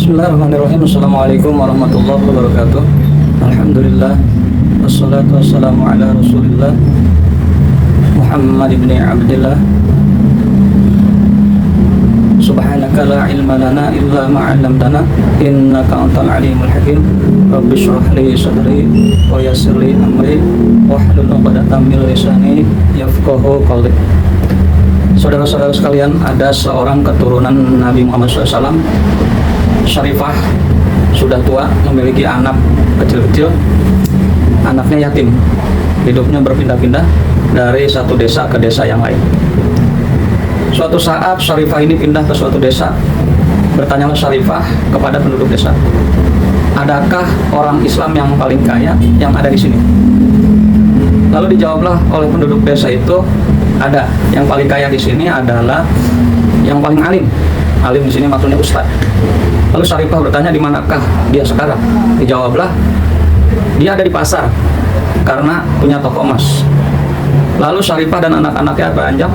Bismillahirrahmanirrahim. Assalamualaikum warahmatullahi wabarakatuh. Alhamdulillah. Wassalatu wassalamu ala rasulillah Muhammad ibn Abdillah. Subhanaka la ilma lana illa ma 'allamtana innaka antal alimul hakim. Rabbi shrah li sadri wa yassir li amri wahlul 'uqdatam min lisani yafqahu qawli. Saudara-saudara sekalian, ada seorang keturunan Nabi Muhammad SAW, Syarifah, sudah tua, memiliki anak kecil-kecil. Anaknya yatim, hidupnya berpindah-pindah dari satu desa ke desa yang lain. Suatu saat Syarifah ini pindah ke suatu desa. Bertanyalah Syarifah kepada penduduk desa, adakah orang Islam yang paling kaya yang ada di sini? Lalu dijawablah oleh penduduk desa itu, ada. Yang paling kaya di sini adalah yang paling alim. Alim di sini maksudnya ustadz. Lalu Syarifah bertanya, di manakah dia sekarang? Dijawablah, dia ada di pasar karena punya toko emas. Lalu Syarifah dan anak-anaknya beranjak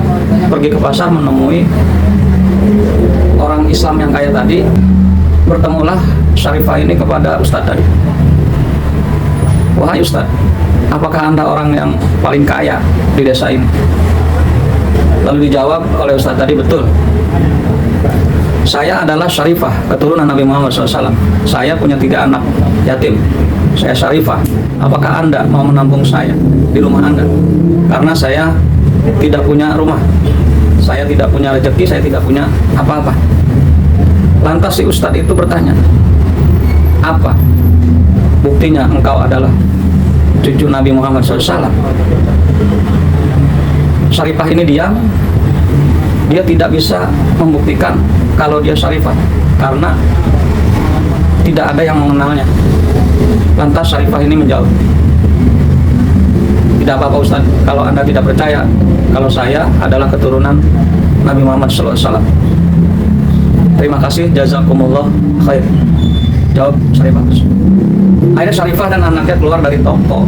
pergi ke pasar menemui orang Islam yang kaya tadi. Bertemulah Syarifah ini kepada ustadz tadi. Wahai ustadz, apakah anda orang yang paling kaya di desa ini? Lalu dijawab oleh ustadz tadi, betul. Saya adalah Syarifah, keturunan Nabi Muhammad SAW. Saya punya 3 anak yatim. Saya Syarifah. Apakah anda mau menampung saya di rumah anda? Karena saya tidak punya rumah, saya tidak punya rezeki, saya tidak punya apa-apa. Lantas si ustadz itu bertanya, apa buktinya engkau adalah cucu Nabi Muhammad SAW? Syarifah ini diam. Dia tidak bisa membuktikan kalau dia Syarifah karena tidak ada yang mengenalnya. Lantas Syarifah ini menjawab, tidak apa-apa Ustaz, kalau anda tidak percaya kalau saya adalah keturunan Nabi Muhammad SAW. Terima kasih, jazakumullah khair, jawab Syarifah. Akhirnya Syarifah dan anaknya keluar dari toko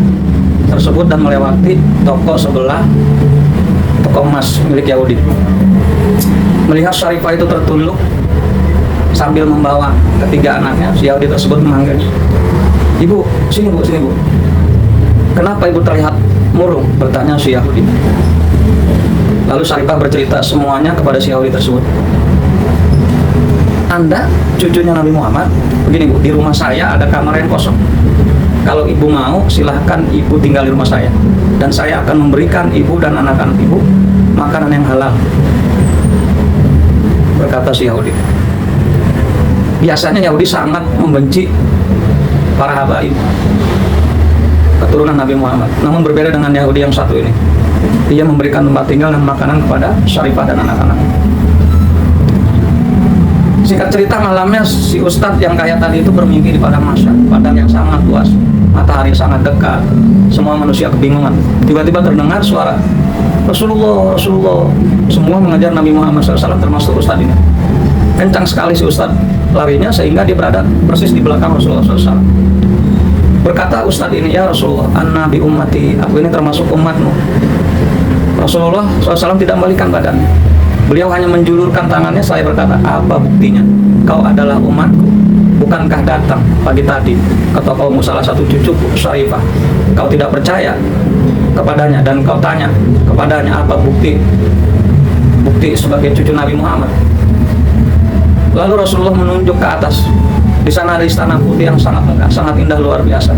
tersebut dan melewati toko sebelah, toko emas milik Yahudi. Melihat Syarifah itu tertunduk sambil membawa ketiga anaknya, si Yahudi tersebut memanggil, ibu, sini bu, sini bu. Kenapa ibu terlihat murung? Bertanya si Yahudi. Lalu Syarifah bercerita semuanya kepada si Yahudi tersebut. Anda cucunya Nabi Muhammad? Begini bu, di rumah saya ada kamar yang kosong. Kalau ibu mau, silahkan ibu tinggal di rumah saya, dan saya akan memberikan ibu dan anak-anak ibu makanan yang halal, berkata si Yahudi. Biasanya Yahudi sangat membenci para habaib, keturunan Nabi Muhammad. Namun berbeda dengan Yahudi yang satu ini. Dia memberikan tempat tinggal dan makanan kepada Syarifah dan anak-anak. Singkat cerita, malamnya si ustadz yang kaya tadi itu bermimpi di padang mahsyar, padang yang sangat luas, matahari sangat dekat, semua manusia kebingungan. Tiba-tiba terdengar suara, Rasulullah, Rasulullah. Semua mengajar Nabi Muhammad SAW, termasuk ustadz ini. Kencang sekali si ustadz larinya sehingga dia berada persis di belakang Rasulullah SAW. Berkata ustadz ini, ya Rasulullah, anna bi ummati, aku ini termasuk umatmu. Rasulullah SAW tidak membalikkan badannya. Beliau hanya menjulurkan tangannya. Saya berkata, apa buktinya kau adalah umatku? Bukankah datang pagi tadi ke tokomu salah satu cucuku, Syarifah? Kau tidak percaya kepadanya dan kau tanya kepadanya apa bukti sebagai cucu Nabi Muhammad. Lalu Rasulullah menunjuk ke atas. Di sana ada istana putih yang sangat megah, sangat indah, luar biasa.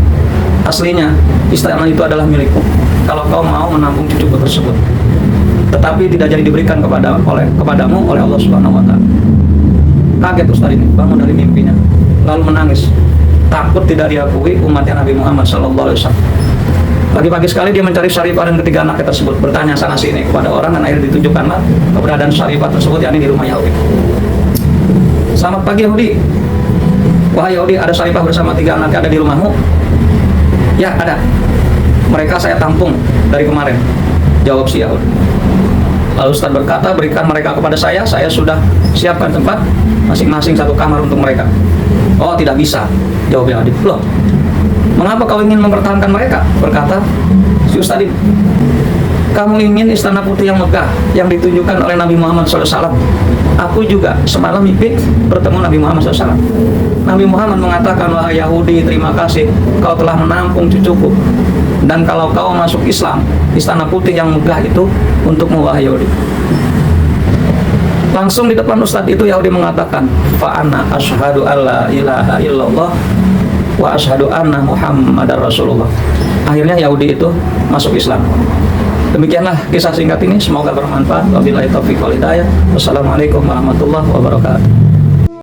Aslinya istana itu adalah milikku kalau kau mau menampung cucuku tersebut. Tetapi tidak jadi diberikan kepadamu oleh Allah Subhanahu wa Ta'ala. Kaget ustaz ini, bangun dari mimpinya, lalu menangis, takut tidak diakui umatnya Nabi Muhammad sallallahu alaihi wasallam. Pagi-pagi sekali dia mencari Syarifah dan ketiga anaknya tersebut, bertanya sana sini kepada orang, dan akhirnya ditunjukkanlah keberadaan Syarifah tersebut, yakni di rumah Yahudi. Selamat pagi Yahudi. Wahai Yahudi, ada Syarifah bersama 3 anaknya ada di rumahmu? Ya ada. Mereka saya tampung dari kemarin, jawab si Yahudi. Lalu Ustaz berkata, berikan mereka kepada saya sudah siapkan tempat masing-masing 1 kamar untuk mereka. Oh tidak bisa, jawab Yahudi. Loh, mengapa kau ingin mempertahankan mereka? Berkata si Ustaz ini, kamu ingin istana putih yang megah yang ditunjukkan oleh Nabi Muhammad SAW. Aku juga semalam mimpi bertemu Nabi Muhammad SAW. Nabi Muhammad mengatakan, wahai Yahudi, terima kasih kau telah menampung cucuku. Dan kalau kau masuk Islam, istana putih yang megah itu untukmu, wahai Yahudi. Langsung di depan Ustadz itu Yahudi mengatakan, fa'ana ashadu alla ilaha illallah wa ashadu anna muhammadar rasulullah. Akhirnya Yahudi itu masuk Islam. Demikianlah kisah singkat ini, semoga bermanfaat. Wabillahi taufiq wal hidayah. Wassalamualaikum warahmatullahi wabarakatuh.